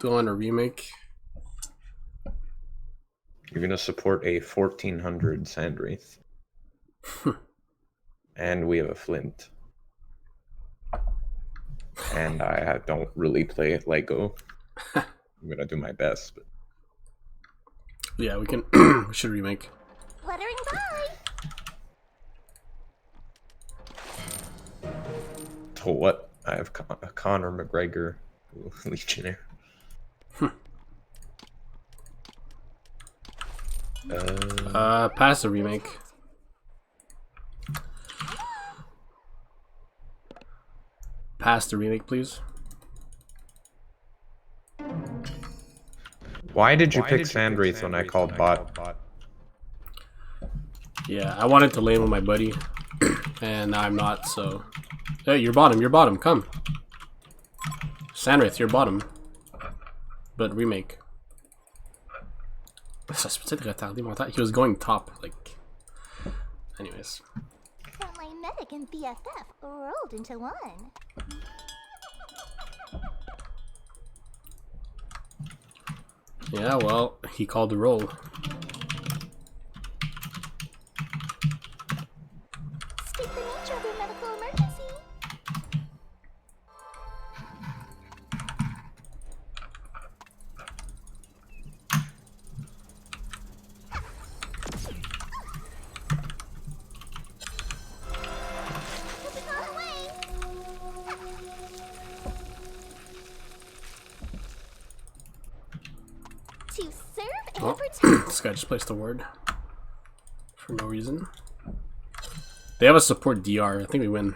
Doing a remake. You're gonna support a 1400 Sandwraith. And we have a Flint. And I don't really play Lego. I'm gonna do my best. But... Yeah, we can. We should remake. Fluttering by. To what? I have Conor McGregor, Legionnaire. Pass the remake. Pass the remake, please. Why did you pick Sandwraith when I called bot? Yeah, I wanted to lane with my buddy, and now I'm not, so... Hey, you're bottom, come. Sandwraith, you're bottom. But remake. He was going top, like... Anyways. Frontline medic and BFF rolled into one. Yeah, well, he called the roll. State the nature of your medical emergency. Moving on away. To serve and protect. This guy just placed a word. For no reason. They have a support DR. I think we win.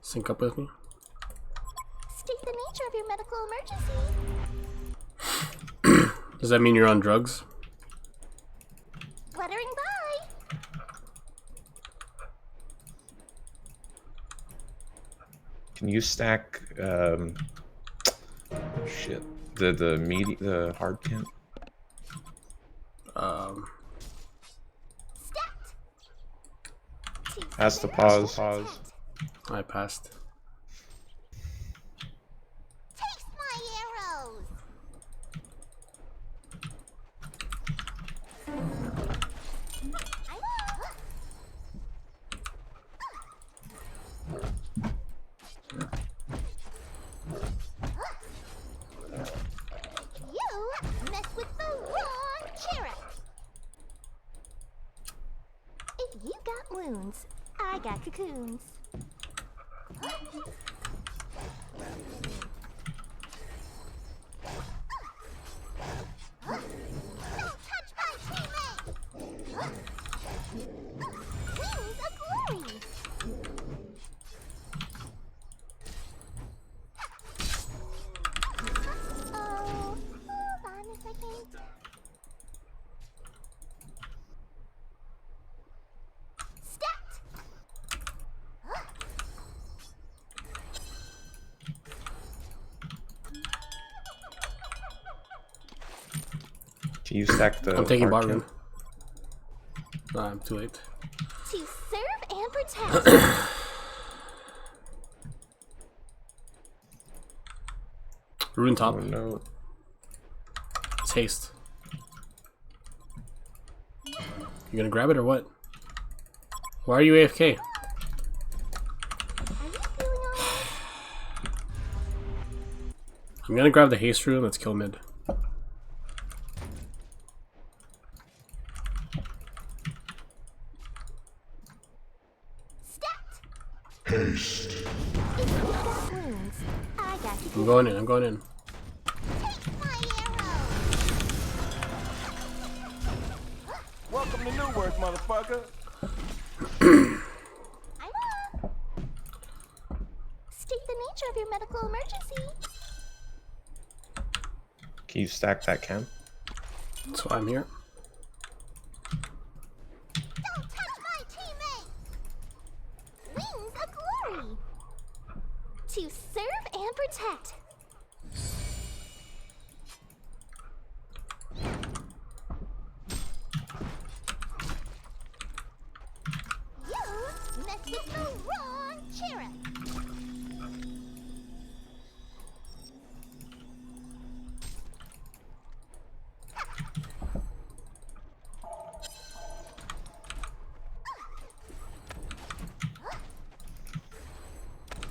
Sync up with me. State the nature of your medical emergency. Does that mean you're on drugs? Fluttering by. Can you stack shit. The hard camp? Stacked. Pass the pause. I passed. Taste my arrows. You mess with the wrong cherub. If you got wounds, I got cocoons. Don't touch my teammate! Wings of glory! Oh, hold on a second. Stacked! Can you stack the I'm taking hard bot camp? room. Nah, I'm too late. To serve and protect. Rune top. Oh no. It's haste. You gonna grab it or what? Why are you AFK? Are you feeling alright? I'm gonna grab the haste rune. Let's kill mid. Stacked! Haste. If you got wounds, I got I'm cocoons. going in. I'm going in. Take my arrow! Welcome to Newark, motherfucker. I'm up! State the nature of your medical emergency. Can you stack that camp? That's why I'm here. Don't touch my teammate! Wings of glory! To serve and protect. You messed with the wrong Cheer up.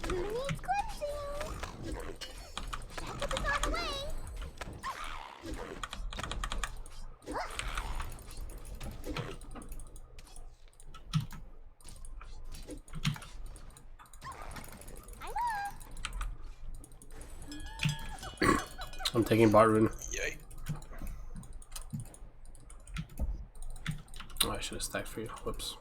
Who needs cleansing? Backup is on the way. I'm taking bot rune. Yay. Oh, I should have stacked for you. Whoops.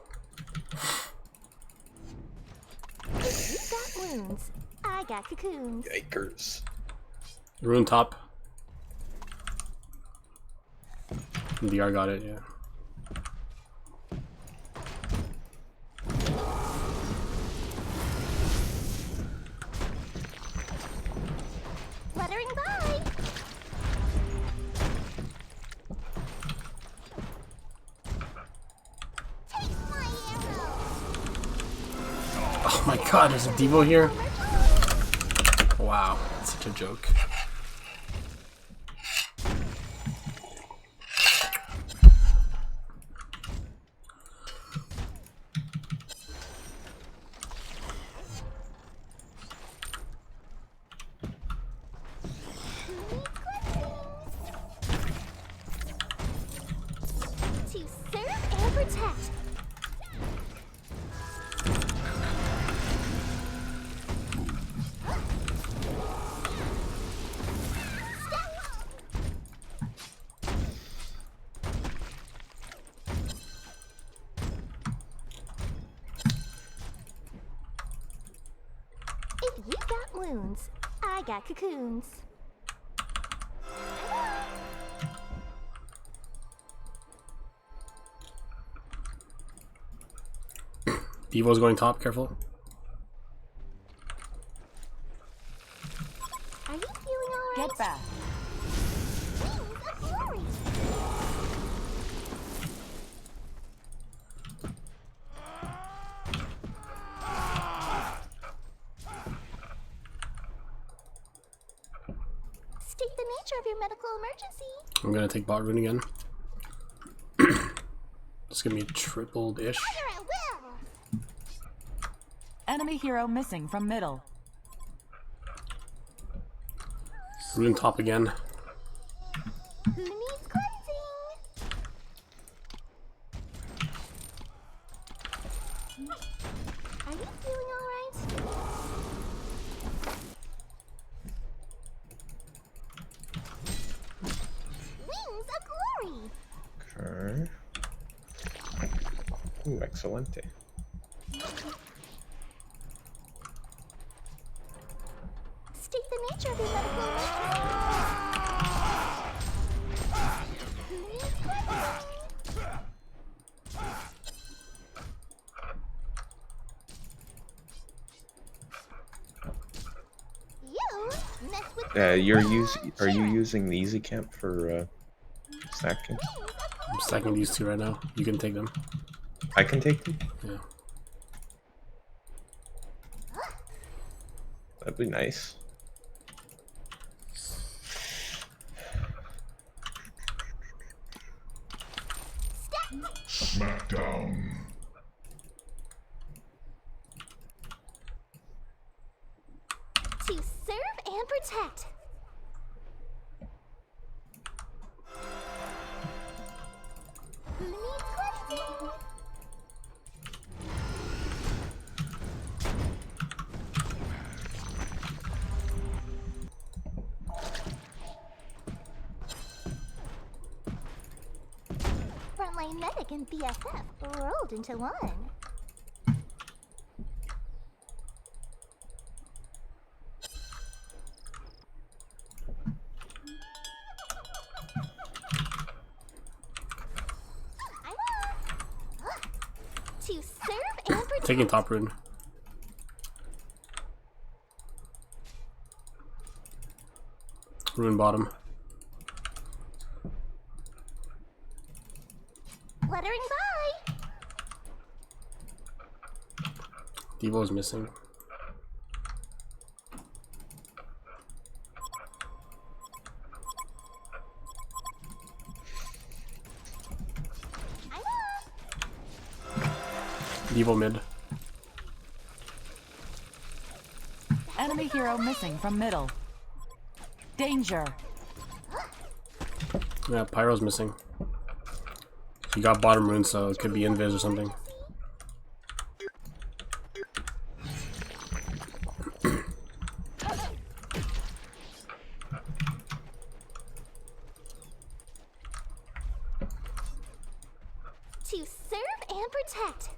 You got wounds. I got cocoons. Yikers. Rune top. DR got it, yeah. Fluttering by. Take my arrow. Oh my god, there's a Devo here? Wow, that's such a joke. To serve and protect. If you got wounds, I got cocoons. Devo's going top, careful. Are you feeling alright? Get back. Wings of glory. State the nature of your medical emergency. I'm gonna take bot rune again. Just give me a tripled-ish. Fire at will. Enemy hero missing from middle. Rune top again. Who needs cleansing? Are you feeling alright? Wings of glory. Okay. Ooh, excelente. State the nature of your medical emergency. Who needs cleansing? You mess with Are you using the easy camp for stacking? I'm stacking these two right now. You can take them. I can take them? Yeah. That'd be nice. Smackdown. to serve and protect. Who needs cleansing? Frontline medic and BFF rolled into one. To serve and protect. Taking top rune. Rune bottom. Fluttering by. Devo's missing. Evil mid. Enemy hero missing from middle. Danger. Yeah, Pyro's missing. He got bottom rune, so it could be invis or something. To serve and protect.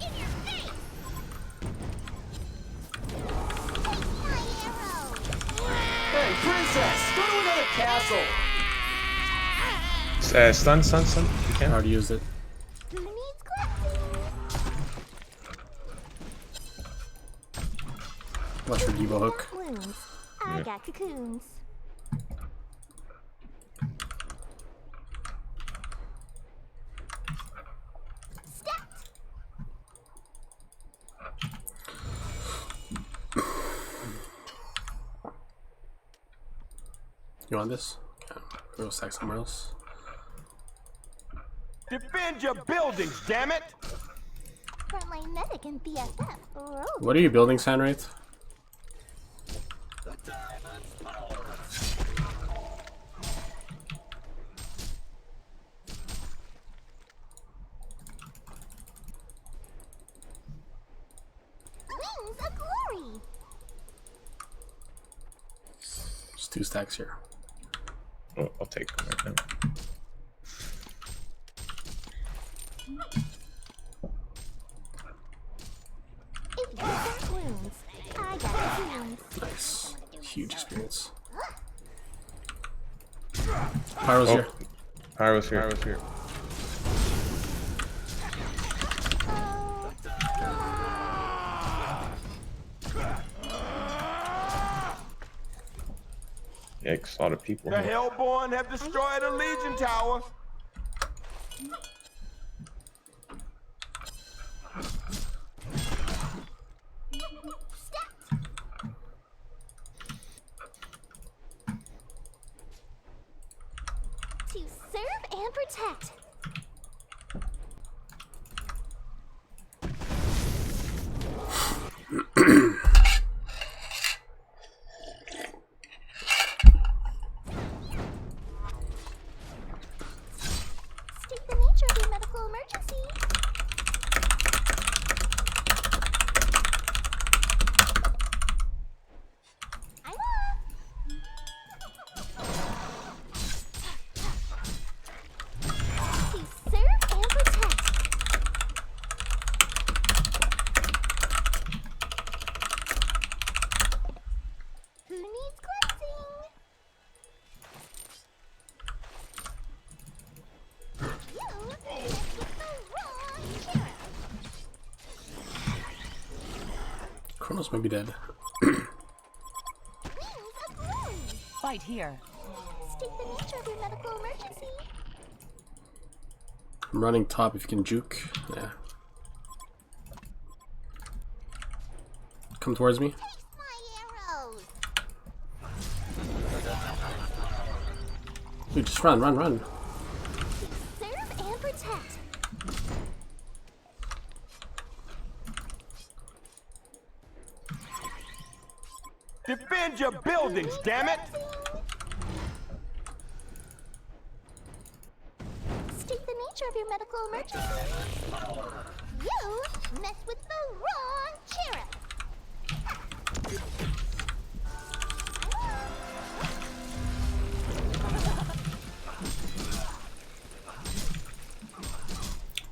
In your face! My arrow! Hey, princess! Go to another castle! Stun. You I can. already used it. Who needs cleansing? Watch for Devo hook. Wounds. I got cocoons. Stepped. You want this? Okay. We'll go stack somewhere else. Defend your buildings, damn it! Frontline medic and BFF. Roll. What are you building, Sandwraith? Wings of glory. Just 2 stacks here. Oh, I'll take them right now. If you got wounds, I got cocoons. Nice. Huge experience. Pyro's here. Pyro's here. Yikes, a lot of people The here. Hellborn have destroyed a Legion tower. To serve and protect. State the nature of your medical emergency. I'm up. To serve and protect. Who needs cleansing? You messed with the wrong cherub. Chronos might be dead. Wings of glory. Fight here. State the nature of your medical emergency. I'm running top if you can juke. Yeah. Come towards me. Taste my arrows. Dude, just run. Serve and protect. Defend your buildings, damn it! State the nature of your medical emergency. You messed with the wrong cherub.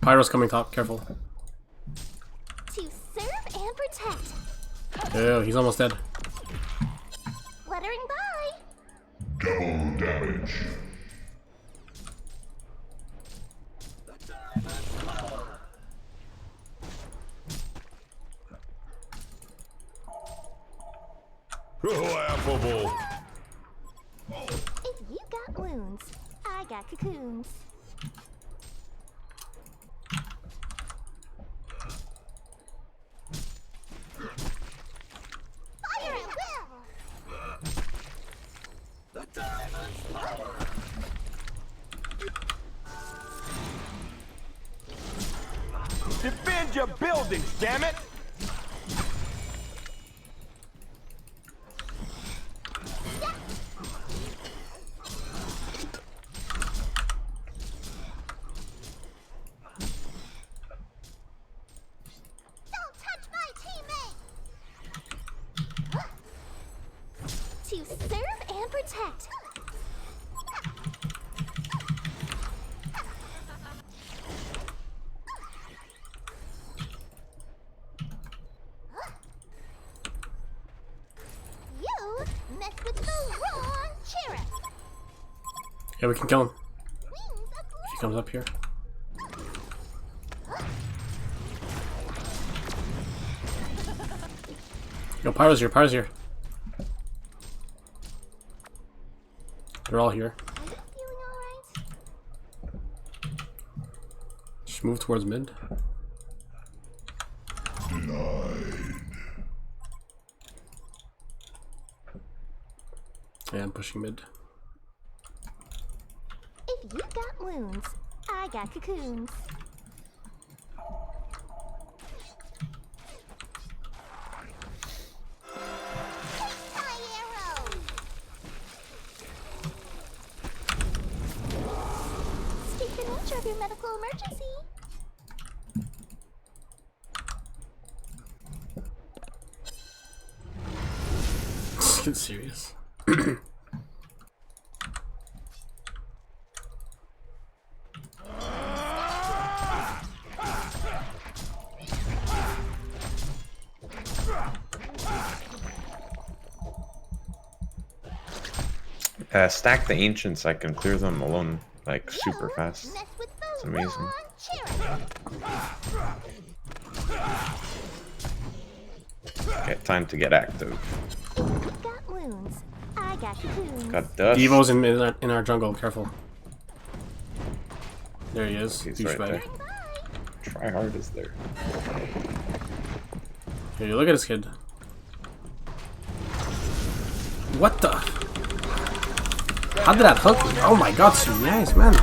Pyro's coming top. Careful. To serve and protect. Oh, he's almost dead. Fluttering by. Double damage. Oh, affable. If you got wounds, I got cocoons. Fire at will! Defend your buildings, damn it! Don't touch my teammate! To serve and protect. You mess with the wrong sheriff. Yeah, we can kill him Wings of if he comes up here. Yo, Pyro's here, Pyro's here. They're all here. Are you feeling alright? Just move towards mid. Denied. Yeah, I'm pushing mid. If you got wounds, I got cocoons. Take my arrow! State the nature of your medical emergency. Get serious. Stack the ancients, I can clear them alone, like, super You fast. mess with the It's amazing. wrong sheriff. Okay, time to get active. If you got wounds, I got cocoons. Got dust. Devo's in our jungle, careful. There he is. He's right Douchebag. there. Bye. Try hard is there. Here, you look at this kid. What the? How did that hook me? Oh my god, so nice, man.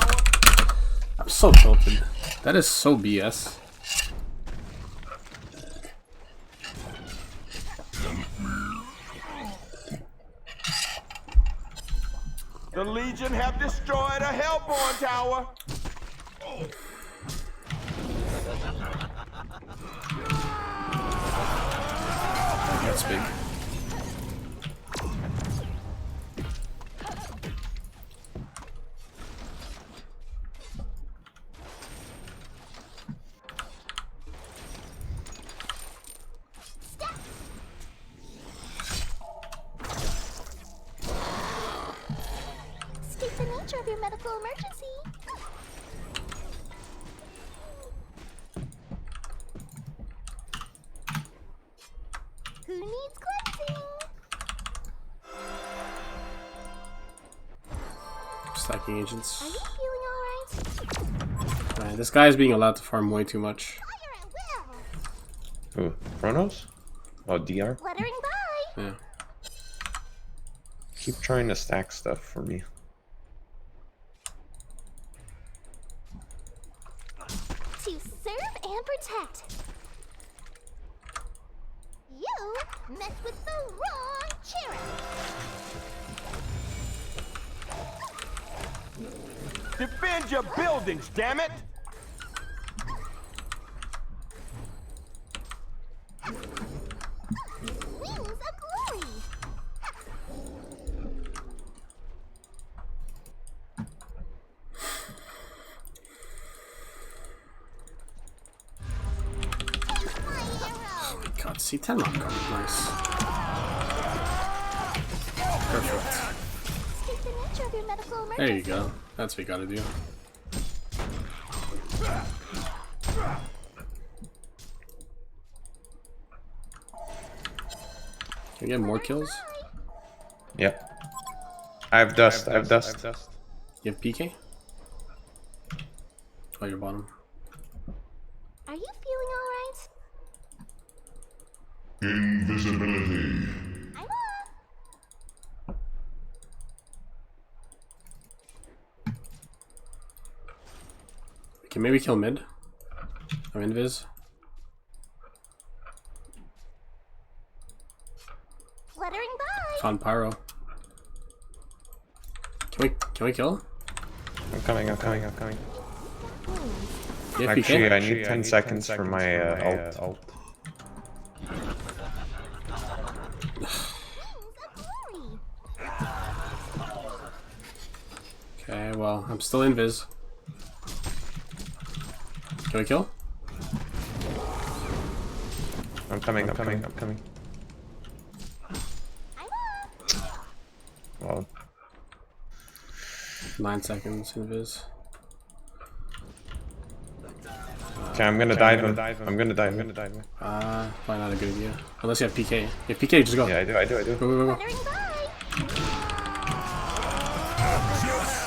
I'm so tilted. That is so BS. The Legion have destroyed a Hellborn tower. That's big. State the nature of your medical emergency. Who needs cleansing? Stacking Are agents. you feeling alright? Man, this guy is being allowed to farm way too much. Fire at will. Ooh, Chronos? Oh, DR? Fluttering by. Yeah. Keep trying to stack stuff for me. To serve and protect. You mess with the wrong sheriff. Defend your buildings, damn it! Wings of glory. Take my arrow. God, C10 lock card. Nice. Perfect. State the nature of your medical emergency. There you go. That's what you gotta do. Can we get more kills? Yep. I have dust, I have dust. You have PK? Oh, your bottom. Are you feeling alright? Invisibility. I'm up. Okay, maybe kill mid. I'm invis. found pyro. Can we kill? I'm coming. Yeah, Actually, I need 10 seconds for my ult. Okay, well, I'm still invis. Can we kill? I'm coming. Well, 9 seconds invis. okay, I'm gonna dive him. I'm gonna dive him. Probably not a good idea. Unless you have PK. If PK, just go. Yeah, I do. Go, go, go. Wandering by.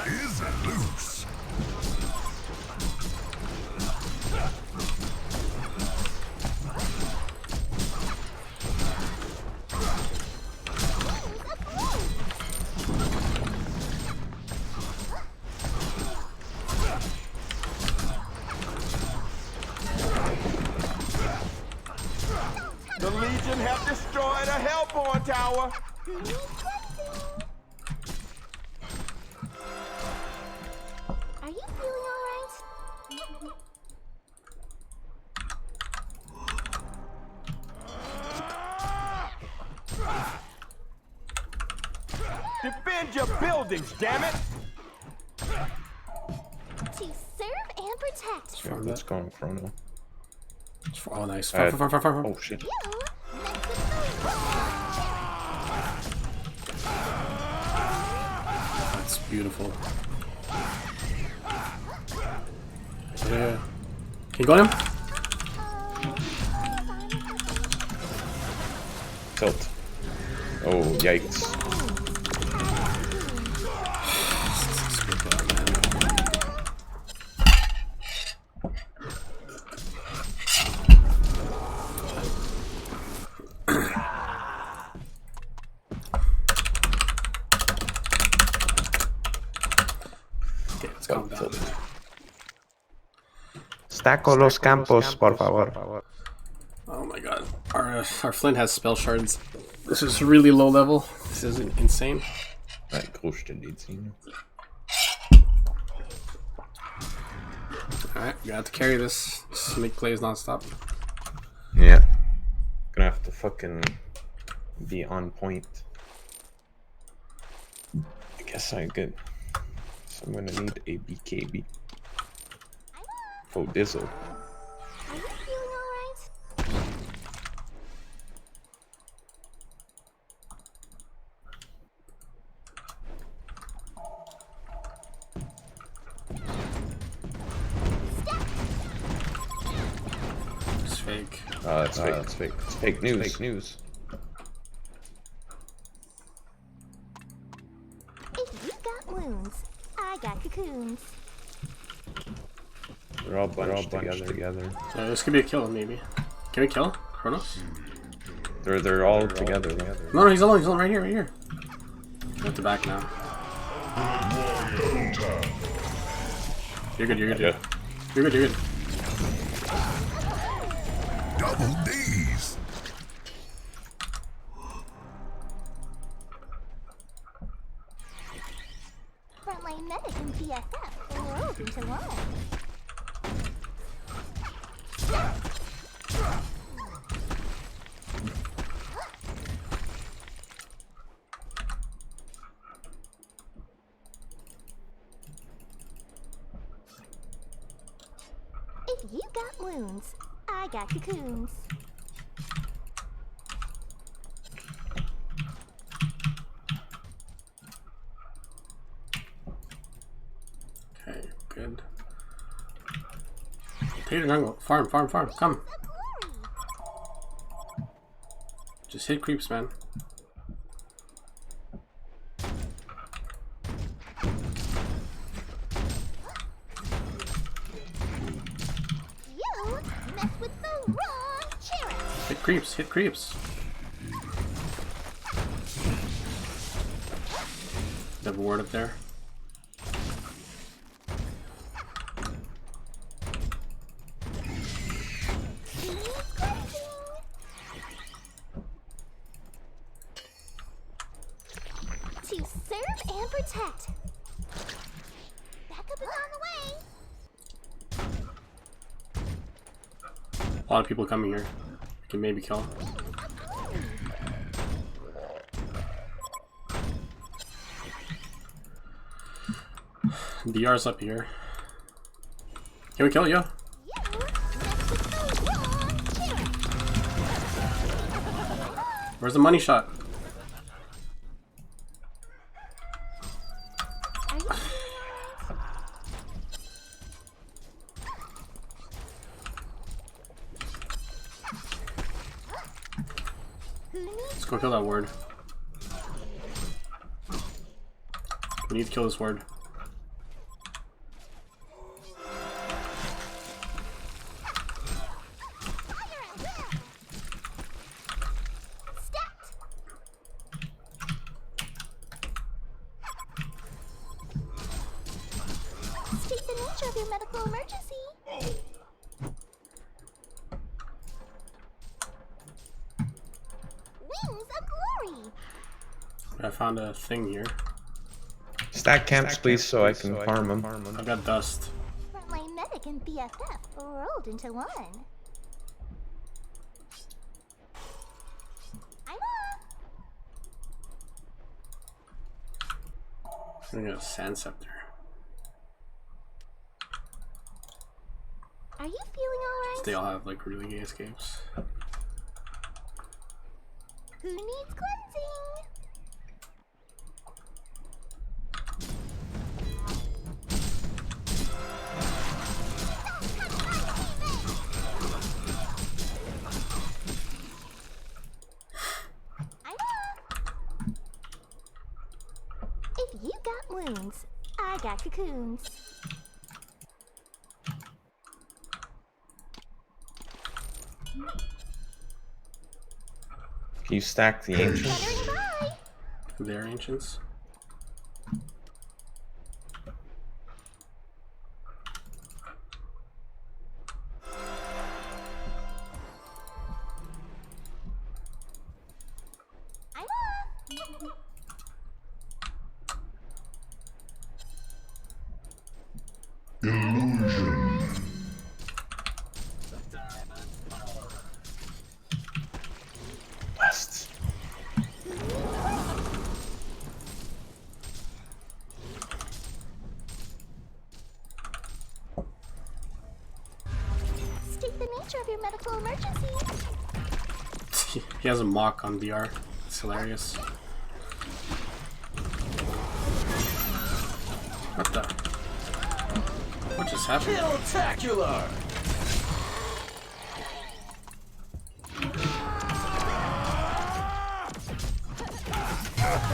Is loose. The Legion have destroyed a Hellborn tower. Are you feeling alright? Defend your buildings, damn it! To serve and protect. Yeah, let's go on Chrono. Oh, nice. Farm. Oh shit. You mess with the wrong. That's beautiful. Yeah. Can you go on him? Tilt. Oh, yikes. Okay, let's calm down. Staco los campos, por favor. Oh my god. Our Flint has spell shards. This is really low level. This is insane. Nej, gruschte dit zien. Alright, we got to carry this. Just make plays non-stop. Yeah. Gonna have to fucking be on point. I guess I could. So I'm gonna need a BKB. Oh, Dizzle. Are you feeling alright? It's fake. It's fake. It's fake. It's fake news. Fake news. If you got wounds, I got cocoons. They're all bunched together. Yeah, this could be a kill, maybe. Can we kill Kronos? They're all together. No, he's alone right here, We have to back now. You're good. Yeah. You're good. Double D's. Frontline medic and PFF rolled into one. If you got wounds, I got cocoons. Okay, good. Take the jungle. Farm. Come. Just hit creeps, man. You mess with the wrong cherry. Hit creeps. They have a ward up there. attacked. Backup is on the way. A lot of people coming here. We can maybe kill. DR's up here. Can we kill you? Where's the money shot? Let's go kill that word. We need to kill this word. State the nature of your medical emergency. Wings of glory. I found a thing here. Stack camps, please, so I can farm them. I got dust. Frontline medic and BFF rolled into one. I'm on. I got a sand scepter. Are you feeling alright? They all have like really gay escapes. Who needs cleansing? I'm up. If you got wounds, I got cocoons. Can you stack the ancients? Stuttering by. They're ancients. I'm up. Illusion. West. State the nature of your medical emergency. He has a mock on DR. It's hilarious. What the? What just happened? Spectacular!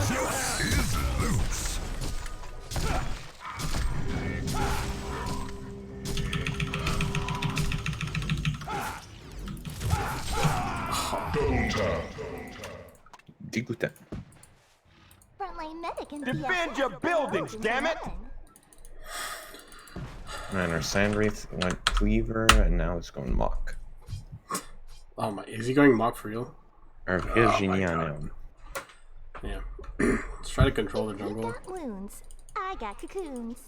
Justice is loose. Double tap. Dégoûtant. Frontline medic and Defend BFF your buildings, rolled damn into it! one. Man, our Sandwraith went Cleaver, and now it's going Mock. Oh my, is he going mock for real? Or Virginia. Yeah. Let's try to control the You jungle. got wounds, I got cocoons.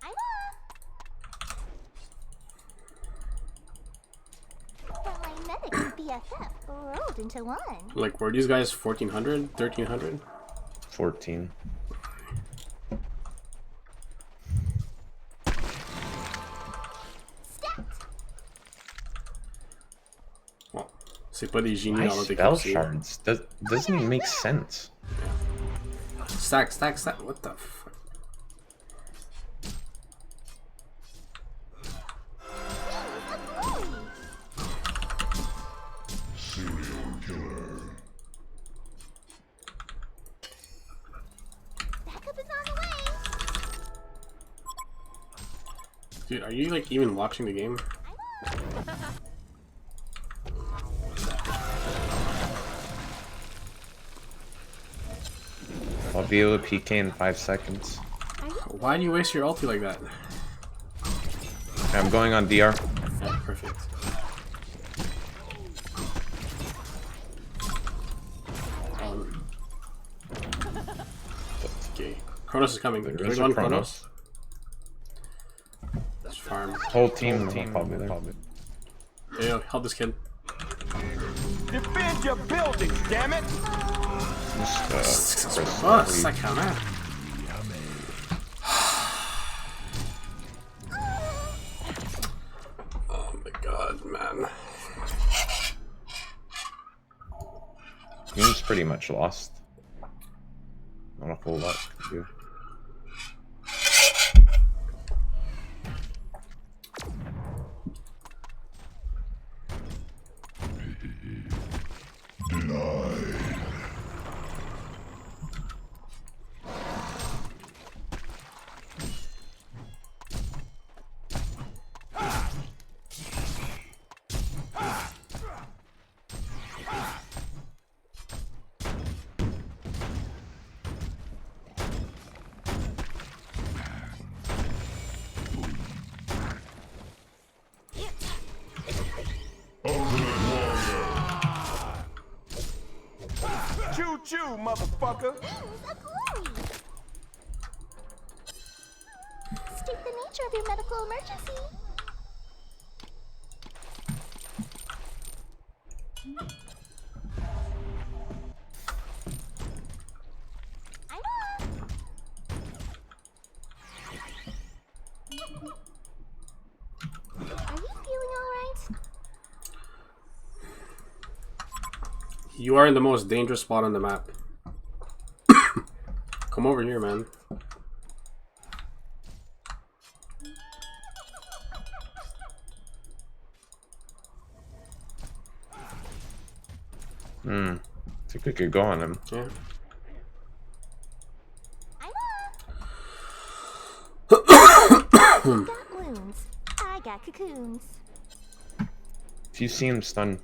I'm up. Frontline medic and BFF rolled into one. Like, were these guys 1400? 1300? 14. Stacked. Well, c'est pas des génies Why dans the spell shards? Doesn't even make sense. Stack, stack, stack. What the fuck? Wings of glory. Serial killer. Backup is on the way. Dude, are you like even watching the game? I'll be able to PK in 5 seconds. Why do you waste your ulti like that? I'm going on DR. Yeah, perfect. Okay. Kronos is coming. Can we go on Kronos? Let's farm. Whole team probably there. Yeah, help this kid. Defend your building, damn it! Just, Oh, suck on that. Oh my god, man. Game's pretty much lost. Not a whole lot to do. Choo-choo, motherfucker! Wings of glory! State the nature of your medical emergency. I'm on. Are you feeling alright? You are in the most dangerous spot on the map. Come over here, man. I think we could go on him. Yeah. I'm on. Got wounds. I got cocoons. If you see him stun,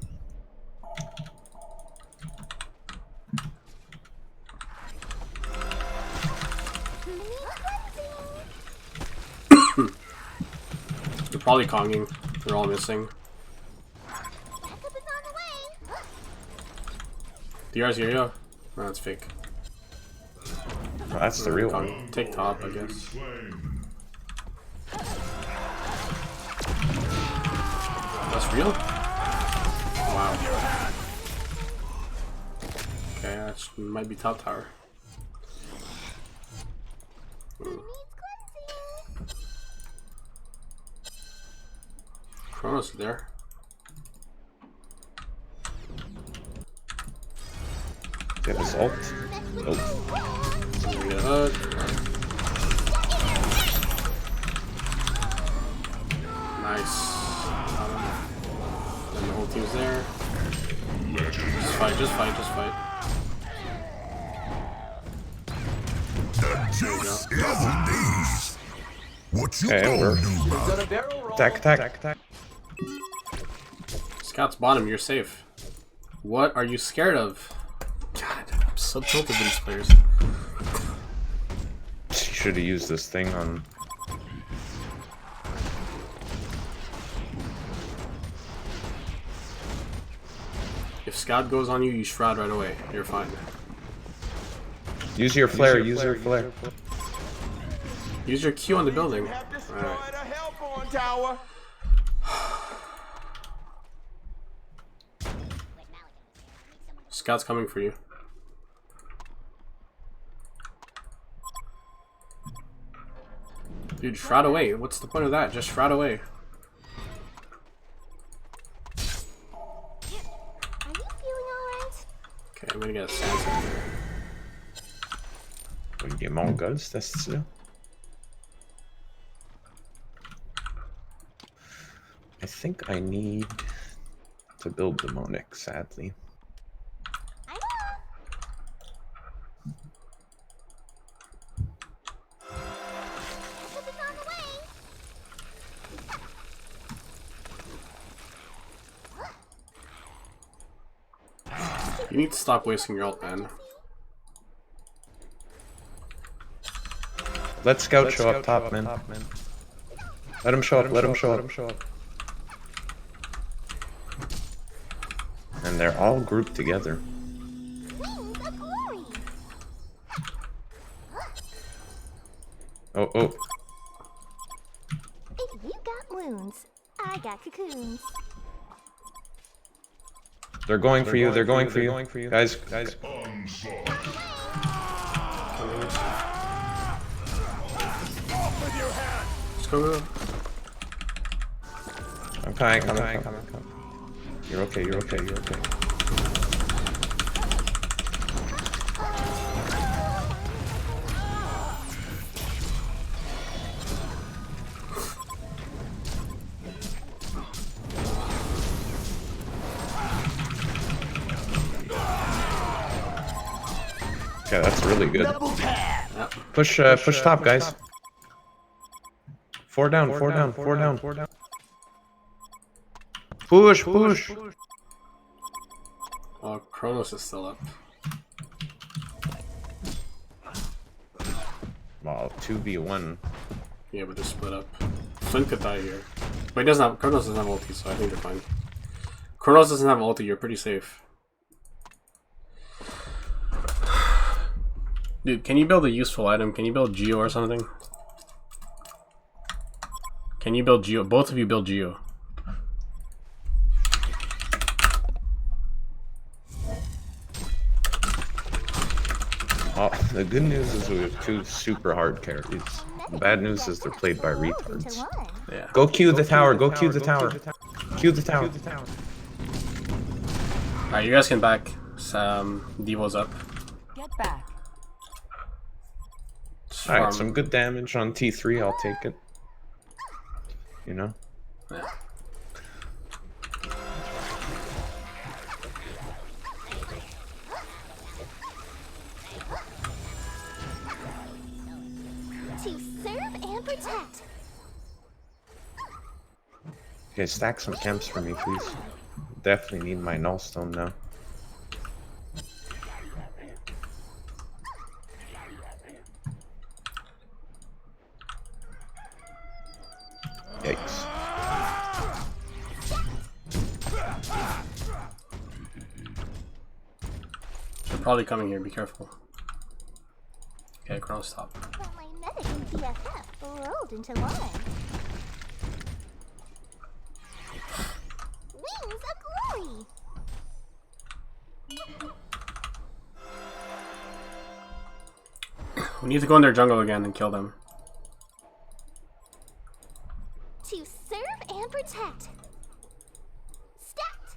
They're probably Konging. They're all missing. Backup is on the way. DR's here, yo. No, that's fake. well, that's the real one. Kong. Take top, I guess. That's real? Wow. Okay, that might be top tower. Who needs cleansing? Kronos is there. Get his ult. Nope. We get a hook. Nice. Then the whole team's there. Just fight, just fight, just fight. There we go. What you Okay, gonna we're do about it? attack. Scout's bottom, you're safe. What are you scared of? God, I'm so tilted with these players. You should have used this thing on. If Scout goes on you, you shroud right away. You're fine. Use your flare. Use your flare. Use your Q on the building. Have destroyed Alright. a Hellborn tower. Scout's coming for you. Dude, shroud away. What's the point of that? Just shroud away. Are you feeling alright? Okay, I'm gonna get a Sansa. Il est mongol, c'est ça. I think I need to build the Monarch, sadly. I'm on. Backup is on the way. You need to stop wasting your ult, man. Let Scout show up top, man. Let him show up. Let him show up. And they're all grouped together. Wings of glory. Oh. If you got wounds, I got cocoons. They're going for you. They're going for you. Guys. Let's go. I'm coming. You're okay. Okay, that's really good. Push top, guys. 4 down. Push. Oh, Kronos is still up. Wow, 2v1. Yeah, but they're split up. Flynn could die here. But he doesn't have, Kronos doesn't have ulti, so I think they're fine. Kronos doesn't have ulti, you're pretty safe. Dude, can you build a useful item? Can you build Geo or something? Can you build Geo? Both of you build Geo. Oh, the good news is we have 2 super hard carries. The bad news is they're played by retards. Yeah. Go Q the tower. Q the tower. Alright, you guys can back. Devo's up. Get back. Alright, some good damage on T3. I'll take it. You know? Yeah. To serve and protect. Okay, stack some camps for me, please. Definitely need my nullstone now. Yikes. They're probably coming here, be careful. Okay, Kronos stop. But my medic and BFF rolled into line. Wings of glory. We need to go in their jungle again and kill them. To serve and protect. Stacked.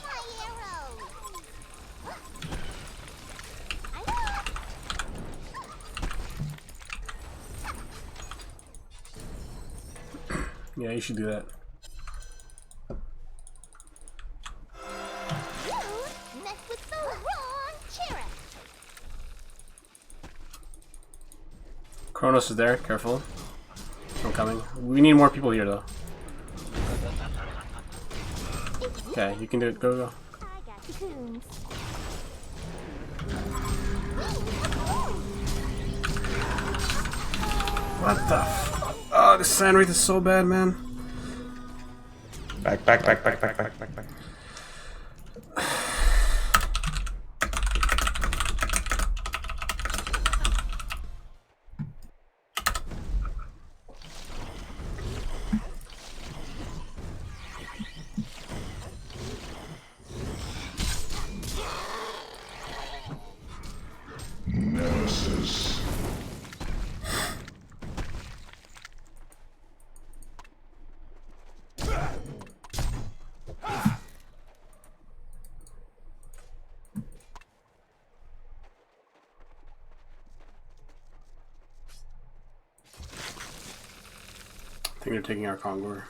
My arrow. I know. Yeah, you should do that. You mess with the wrong cherub. Kronos is there, careful. I'm coming. We need more people here though. Okay, you can do it. Go. I got cocoons. What the f- Oh, this sand wraith is so bad, man. Back. Nemesis. I think they're taking our Kongor.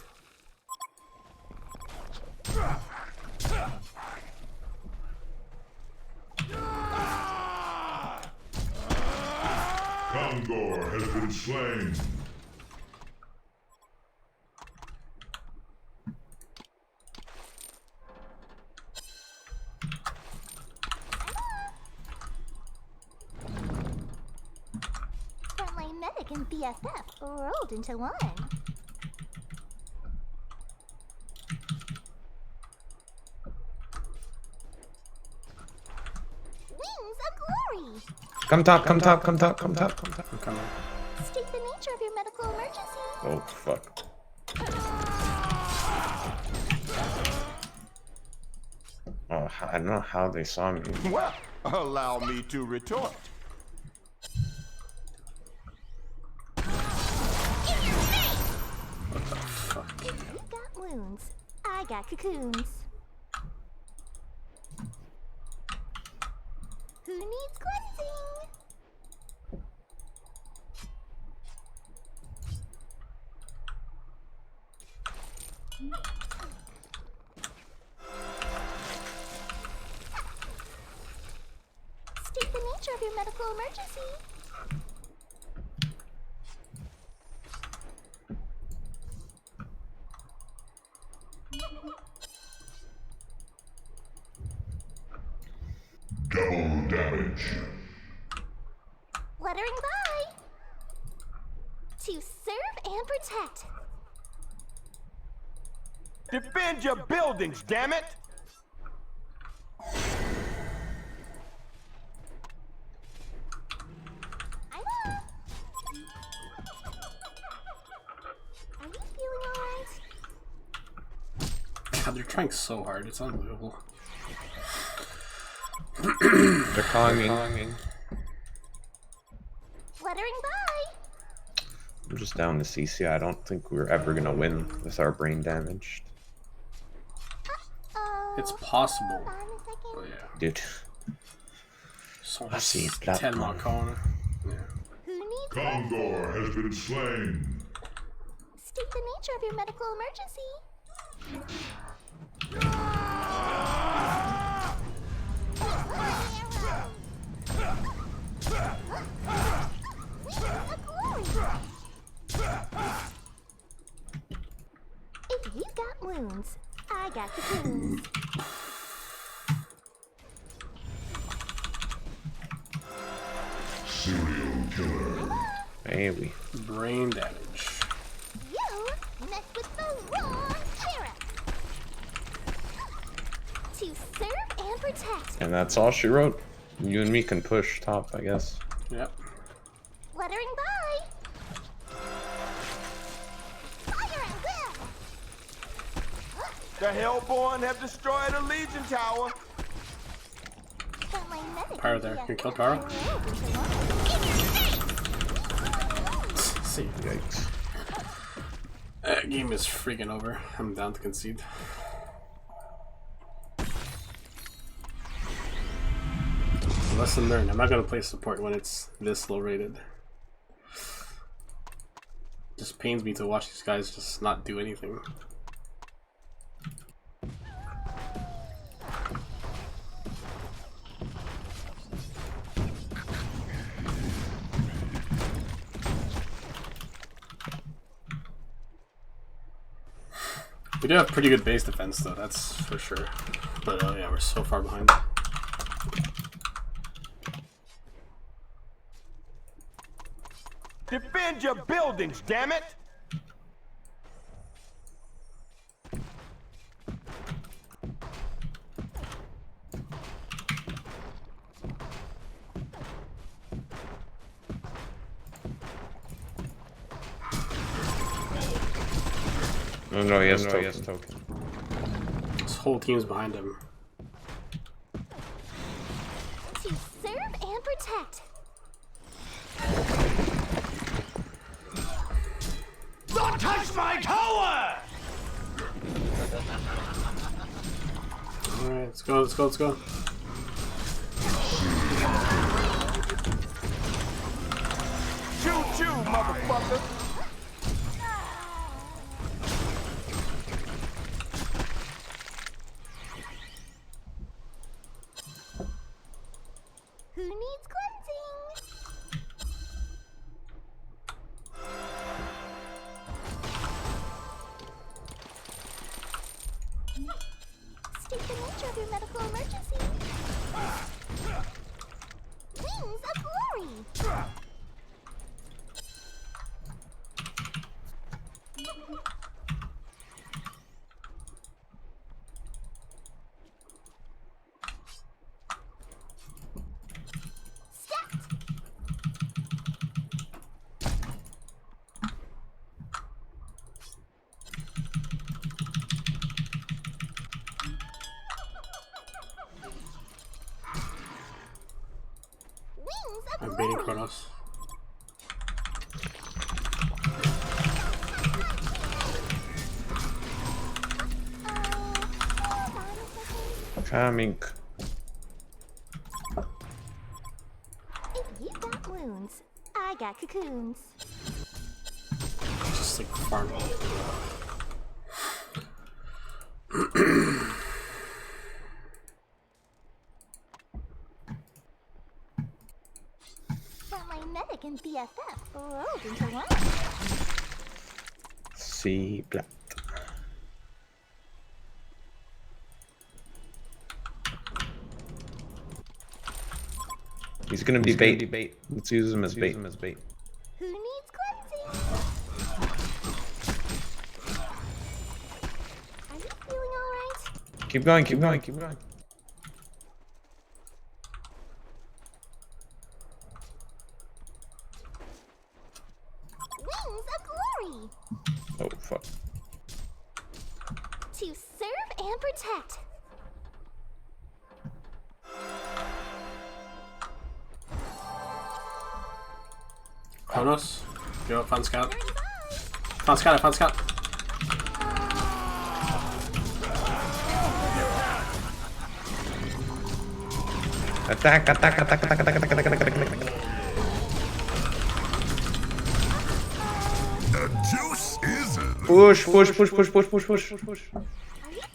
Kongor has been slain. BFF rolled into one. Wings of glory! Come top, come top, come top, come top, come top. I'm coming. State the nature of your medical emergency. Oh, fuck. Oh, I don't know how they saw me. Well, allow me to retort. If you got wounds, I got cocoons. Who needs cleansing? State the nature of your medical emergency. Double damage. Lettering by. To serve and protect. Defend your buildings, damn it! I know. Are you feeling alright? God, they're trying so hard. It's unbelievable. They're calling me. Lettering by. I'm just down to CC. I don't think we're ever gonna win with our brain damaged. It's possible. Hold on a second. But yeah. Dude. So I see it's black 10 man. corner. Yeah. Who needs Condor has been slain. State the nature of your medical emergency. If you got wounds, I got cocoons. Serial killer. Maybe. Brain damage. You messed with the wrong sheriff. To serve and protect. And that's all she wrote. You and me can push top, I guess. Yep. Lettering by. Fire at will. The Hellborn have destroyed a Legion tower. But my medic Pyro there. Can you kill Pyro? rolled into one. In your face! See. Yikes. That game is freaking over. I'm down to concede. Lesson learned. I'm not gonna play support when it's this low rated. Just pains me to watch these guys just not do anything. We do have pretty good base defense though, that's for sure. But yeah, we're so far behind. Defend your buildings, damn it! Oh no, he has token. This whole team's behind him. To serve and protect. Don't touch my tower! Alright, let's go, let's go, let's go. Choo-choo, motherfucker! Who needs cleansing? State the nature of your medical emergency. Wings of glory. Kronos. Coming. If you got wounds, I got cocoons. Just like farm. Got my medic and BFF rolled into one. C plat. He's gonna be bait. Let's use him as bait. Who needs cleansing? Are you feeling alright? Keep going. Wings of glory! Oh fuck. To serve and protect. Kronos. Go, found scout. Found scout. Attack. The juice is in. Push.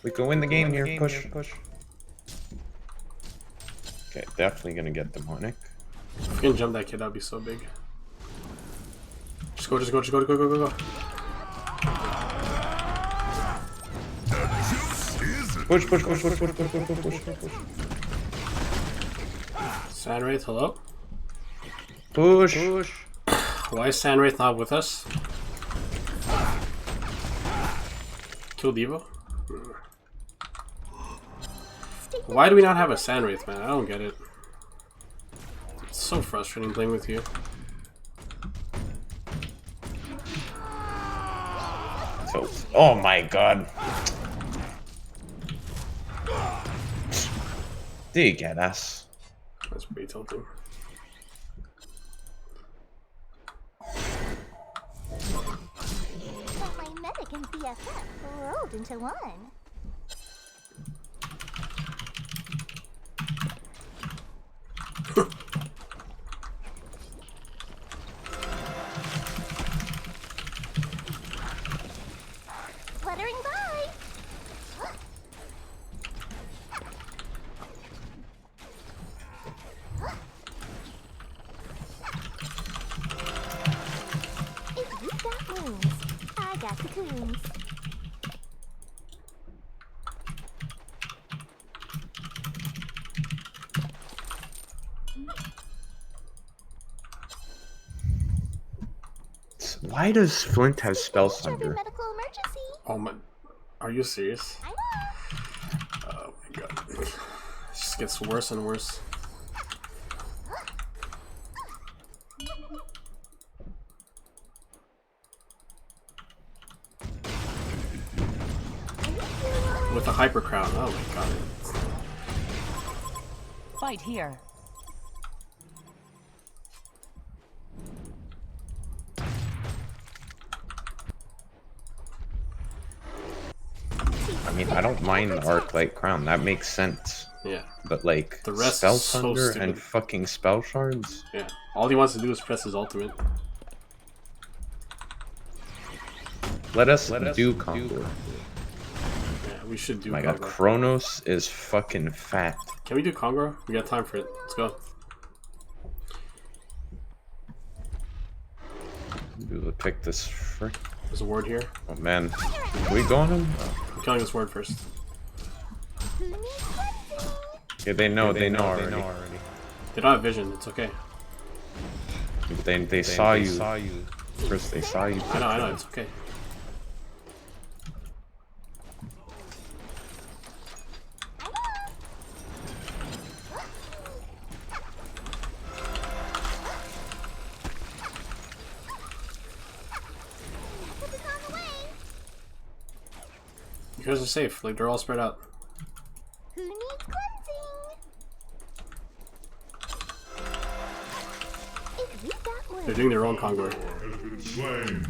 We can win the game here. Push. Okay, definitely gonna get demonic. If you can jump that kid, that'd be so big. Just go. The juice is in. Push. Sandwraith, hello? Push. Why is Sandwraith not with us? Kill Devo? Why do we not have a Sandwraith, man? I don't get it. It's so frustrating playing with you. So, oh my god. Do you get us? That's pretty tilting. Got my medic and BFF rolled into one. Fluttering by. If you got wounds, I got cocoons. Why does Flint have spell Nature of your sunder? medical emergency. Oh my... Are you serious? I know. Oh my god. It just gets worse and worse. With a hyper crown. Oh my god. Fight here. I mean, I don't mind the Arclight Crown. That makes sense. Yeah. But like, The rest spell is so sunder stupid. and fucking spell shards? Yeah. All he wants to do is press his ultimate. Let us do Conqueror. Yeah, we should do Oh my god, Congo. Kronos is fucking fat. Can we do Congo? We got time for it. Let's go. We'll pick this frick. There's a ward here. Oh man. Can we go on him? I'm killing this ward first. Who needs cleansing? Yeah, they know already. They don't have vision. It's okay. They saw you. First they saw you. I know. It's okay. This is on the way. You guys are safe. Like, they're all spread out. Who needs cleansing? If They're doing their own convoy. Slain.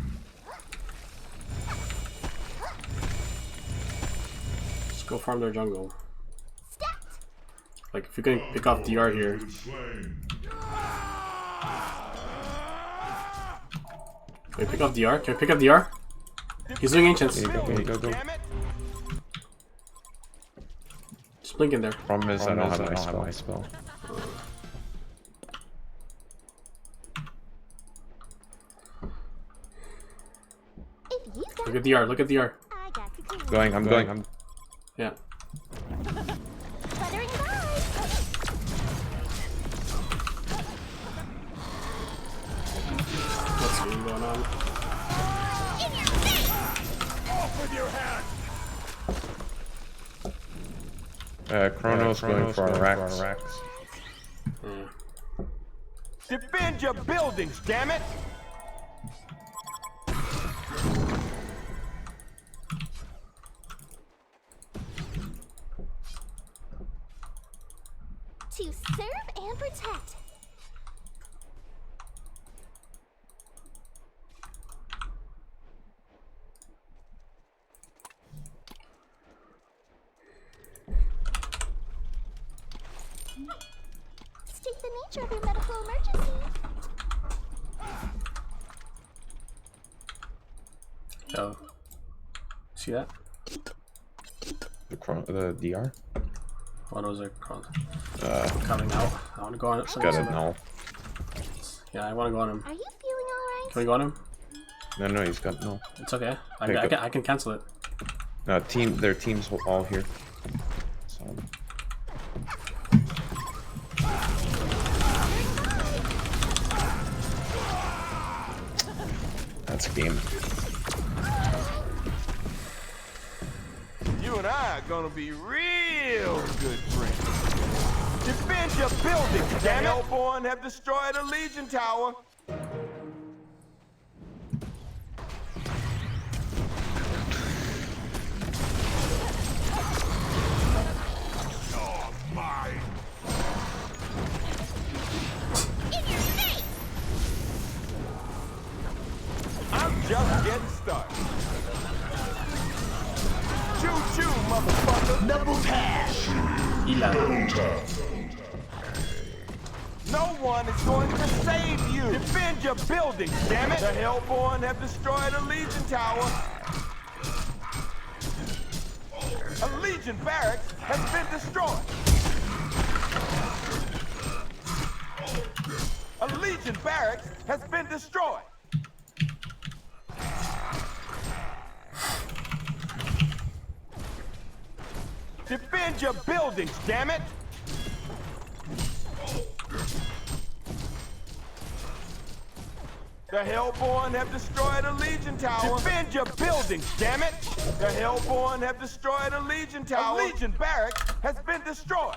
Just go farm their jungle. Like, if you can pick off DR here. Slain. Can I pick up DR? Can I pick up DR? He's doing ancients. Go. Damn it. Just blink in there. Problem is, I don't have my spell. If you got Look at DR. Look at DR. I got the key. I'm going. Yeah. Fluttering by. What's going on? In your face. Off with your hand. Chronos going for our racks. Defend your buildings, damn it. To serve and protect. State the nature of your medical emergency. Oh. See that? The DR? What was it called? Coming out. I want to go on it. Got it now. Yeah, I want to go on him. Are you feeling alright? Can we go on him? No, he's got no. It's okay. Pick I can cancel it. Their team's all here. So. That's a game. You and I are gonna be real good friends. Defend your buildings, damn it. Hellborn have destroyed a Legion tower. I'm just getting started. Choo-choo, motherfucker. Double cash. Ilan. No one is going to save you. Defend your buildings, damn it. The Hellborn have destroyed a Legion tower. A Legion barracks has been destroyed. A Legion barracks has been destroyed. Defend your buildings, damn it! The Hellborn have destroyed a Legion tower. Defend your buildings, damn it! The Hellborn have destroyed a Legion tower. A Legion barracks has been destroyed.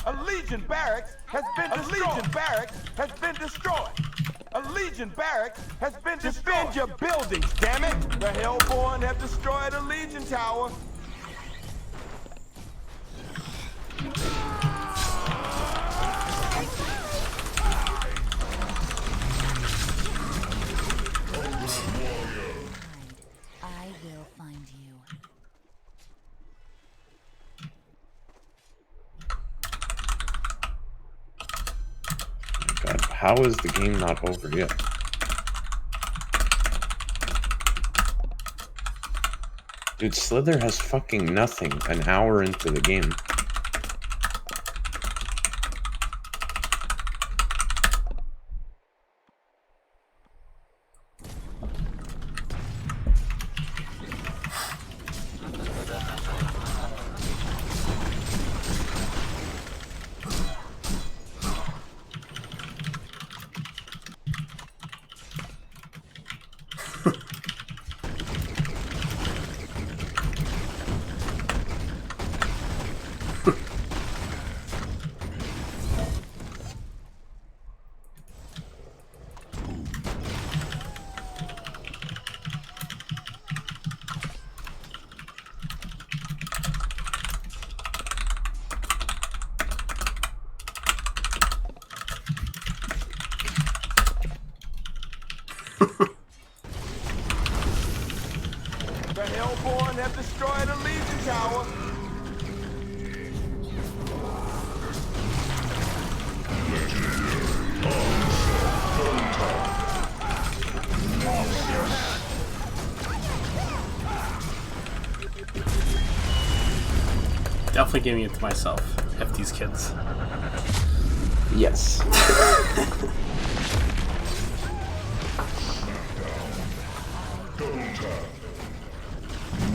A Legion barracks has been destroyed. A Legion barracks has been destroyed. A Legion barracks has been destroyed. Defend your buildings, damn it! The Hellborn have destroyed a Legion tower. I will find you. God, how is the game not over yet? Dude, Slither has fucking nothing an hour into the game. The Hellborn have destroyed a Legion tower. Definitely giving it to myself. F these kids. Yes.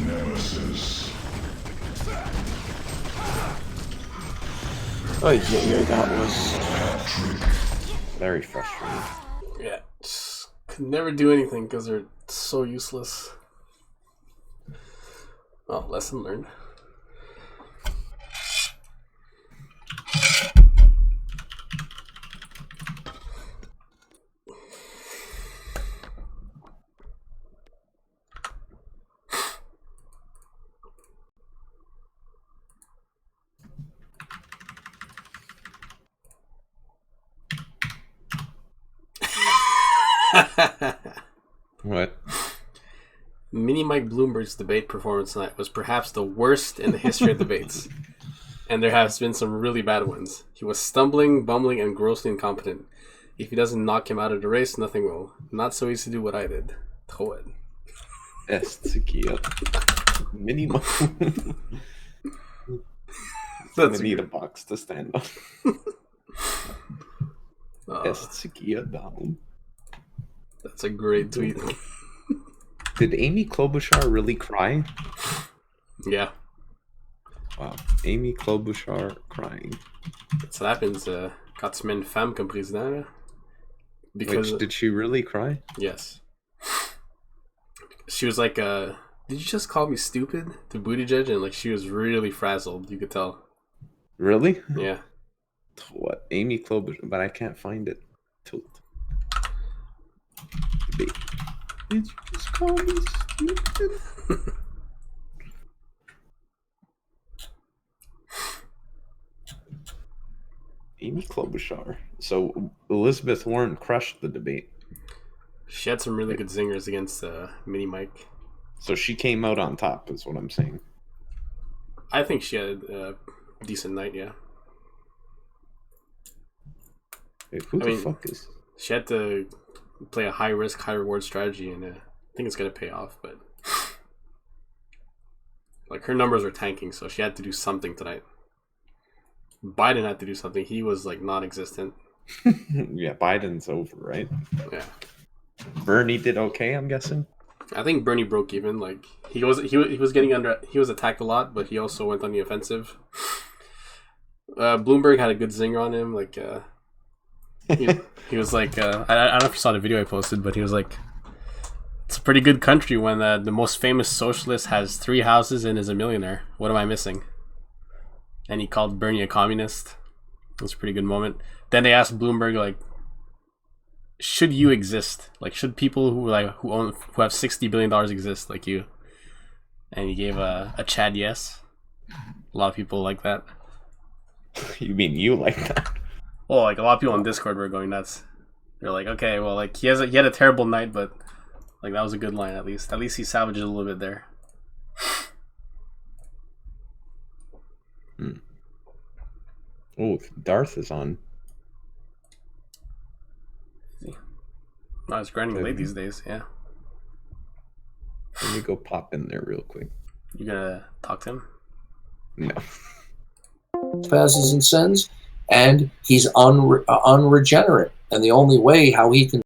Nemesis. Oh yeah, that was Very frustrating. Yeah, just could never do anything because they're so useless. Well, lesson learned. What? Mini Mike Bloomberg's debate performance tonight was perhaps the worst in the history of debates. And there has been some really bad ones. He was stumbling, bumbling, and grossly incompetent. If he doesn't knock him out of the race, nothing will. Not so easy to do what I did. Throw it. Estikia. Minimum. That's Gonna need a box to stand on. Estikia down. That's a great tweet. Did Amy Klobuchar really cry? Yeah. Wow. Amy Klobuchar crying. That's what happens. Quand tu mets une femme comme président, là. Because Which, did she really cry? yes. She was like, did you just call me stupid to Buttigieg? And like, she was really frazzled, you could tell. Really? Yeah. What? Amy Klobuchar, but I can't find it. Tilt. Debate. Did you just call me stupid? Amy Klobuchar. So Elizabeth Warren crushed the debate. She had some really good zingers against Mini Mike. So she came out on top, is what I'm saying. I think she had a decent night, yeah. Wait, who I the mean, fuck is... She had to play a high risk, high reward strategy, and I think it's going to pay off, but like her numbers were tanking, so she had to do something tonight. Biden had to do something. He was like non-existent. Yeah, Biden's over, right? Yeah. Bernie did okay, I'm guessing. I think Bernie broke even. Like he was getting under. He was attacked a lot, but he also went on the offensive. Bloomberg had a good zinger on him. Like he was like, I don't know if you saw the video I posted, but he was like, "It's a pretty good country when the most famous socialist has 3 houses and is a millionaire. What am I missing?" And he called Bernie a communist. It was a pretty good moment. Then they asked Bloomberg, like, should you exist? Like, should people who have $60 billion exist like you? And he gave a Chad yes. A lot of people like that. You mean you like that? Well, like a lot of people on Discord were going nuts. They're like, okay, well, like he had a terrible night, but like that was a good line at least. At least he salvaged it a little bit there. Oh, Darth is on. No, it's grinding late these days, yeah. Let me go pop in there real quick. You gonna talk to him? No. passes and sins, and he's unregenerate. And the only way how he can